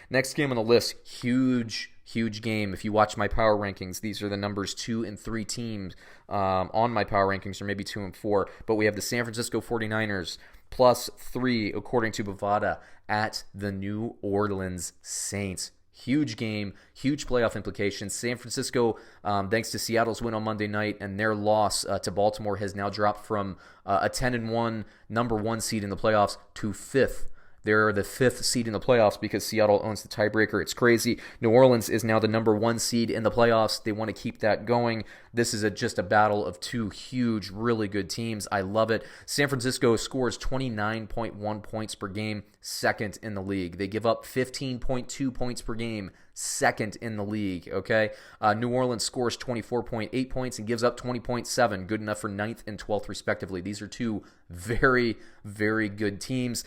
Next game on the list, huge game. If you watch my power rankings, these are the numbers 2 and 3 teams on my power rankings, or maybe 2 and 4. But we have the San Francisco 49ers +3, according to Bovada, at the New Orleans Saints. Huge game, huge playoff implications. San Francisco, thanks to Seattle's win on Monday night and their loss to Baltimore, has now dropped from a 10-1 number 1 seed in the playoffs to 5th. They're the 5th seed in the playoffs because Seattle owns the tiebreaker. It's crazy. New Orleans is now the number 1 seed in the playoffs. They want to keep that going. This is just a battle of two huge, really good teams. I love it. San Francisco scores 29.1 points per game, second in the league. They give up 15.2 points per game, second in the league, okay? New Orleans scores 24.8 points and gives up 20.7, good enough for 9th and 12th respectively. These are two very, very good teams.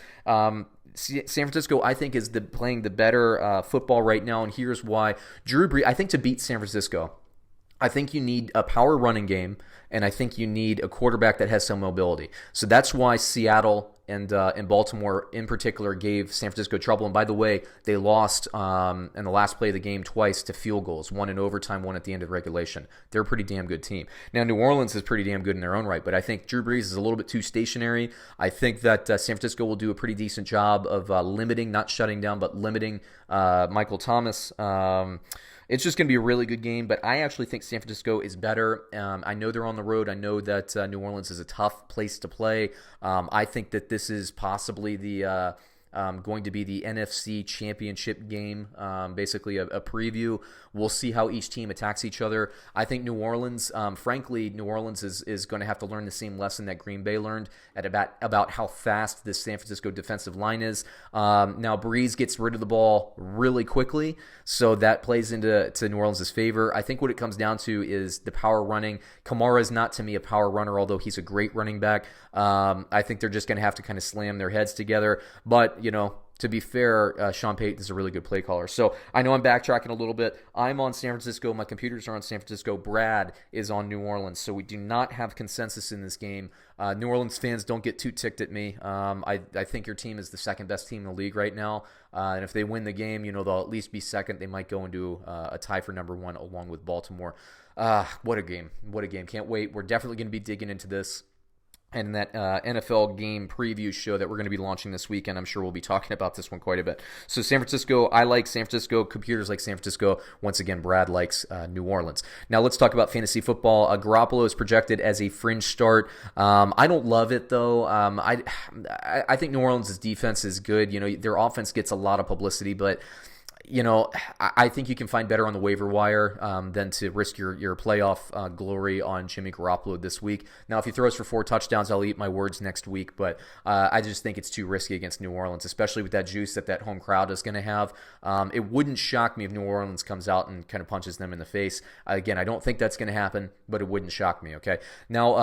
San Francisco, I think, is playing the better football right now, and here's why. Drew Brees, I think to beat San Francisco, I think you need a power running game, and I think you need a quarterback that has some mobility. So that's why Seattle and Baltimore in particular gave San Francisco trouble. And by the way, they lost in the last play of the game twice to field goals, one in overtime, one at the end of regulation. They're a pretty damn good team. Now, New Orleans is pretty damn good in their own right, but I think Drew Brees is a little bit too stationary. I think that San Francisco will do a pretty decent job of limiting, not shutting down, but limiting Michael Thomas. It's just going to be a really good game, but I actually think San Francisco is better. I know they're on the road. I know that New Orleans is a tough place to play. I think that this is possibly the going to be the NFC Championship game, basically a preview. We'll see how each team attacks each other. I think New Orleans, frankly, New Orleans is going to have to learn the same lesson that Green Bay learned about how fast this San Francisco defensive line is. Now, Breeze gets rid of the ball really quickly, so that plays into New Orleans' favor. I think what it comes down to is the power running. Kamara is not, to me, a power runner, although he's a great running back. I think they're just going to have to kind of slam their heads together. But, to be fair, Sean Payton is a really good play caller. So I know I'm backtracking a little bit. I'm on San Francisco. My computers are on San Francisco. Brad is on New Orleans. So we do not have consensus in this game. New Orleans fans, don't get too ticked at me. I think your team is the second best team in the league right now. And if they win the game, they'll at least be second. They might go into a tie for number 1 along with Baltimore. What a game. What a game. Can't wait. We're definitely going to be digging into this. And that NFL game preview show that we're going to be launching this weekend, I'm sure we'll be talking about this one quite a bit. So San Francisco, I like San Francisco. Computers like San Francisco. Once again, Brad likes New Orleans. Now let's talk about fantasy football. Garoppolo is projected as a fringe start. I don't love it, though. I think New Orleans' defense is good. Their offense gets a lot of publicity, but I think you can find better on the waiver wire than to risk your playoff glory on Jimmy Garoppolo this week. Now, if he throws for 4 touchdowns, I'll eat my words next week, but I just think it's too risky against New Orleans, especially with that juice that home crowd is going to have. It wouldn't shock me if New Orleans comes out and kind of punches them in the face. Again, I don't think that's going to happen, but it wouldn't shock me, okay? Now,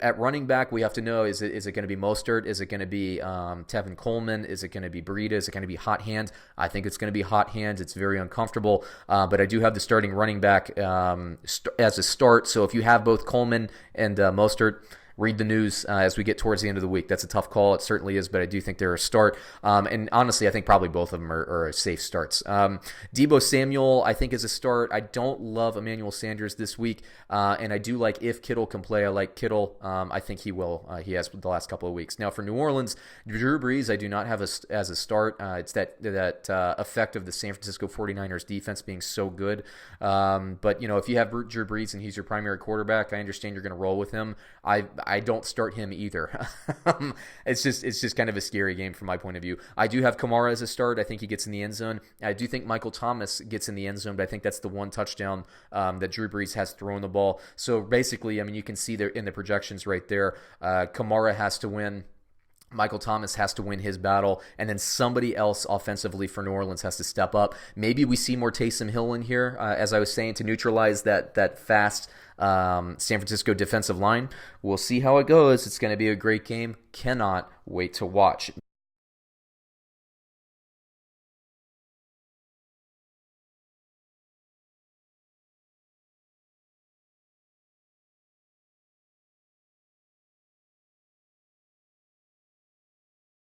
at running back, we have to know, is it going to be Mostert? Is it going to be Tevin Coleman? Is it going to be Breida? Is it going to be Hot Hand? I think it's going to be Hot Hand. It's very uncomfortable, but I do have the starting running back as a start. So if you have both Coleman and Mostert, read the news as we get towards the end of the week. That's a tough call. It certainly is, but I do think they're a start. And honestly, I think probably both of them are safe starts. Deebo Samuel, I think, is a start. I don't love Emmanuel Sanders this week, and I do like if Kittle can play. I like Kittle. I think he will. He has the last couple of weeks. Now, for New Orleans, Drew Brees, I do not have as a start. It's that effect of the San Francisco 49ers defense being so good. But, if you have Drew Brees and he's your primary quarterback, I understand you're going to roll with him. I don't start him either. It's just kind of a scary game from my point of view. I do have Kamara as a start. I think he gets in the end zone. I do think Michael Thomas gets in the end zone, but I think that's the one touchdown that Drew Brees has thrown the ball. So basically, you can see there in the projections right there, Kamara has to win. Michael Thomas has to win his battle, and then somebody else offensively for New Orleans has to step up. Maybe we see more Taysom Hill in here, as I was saying, to neutralize that fast San Francisco defensive line. We'll see how it goes. It's going to be a great game. Cannot wait to watch.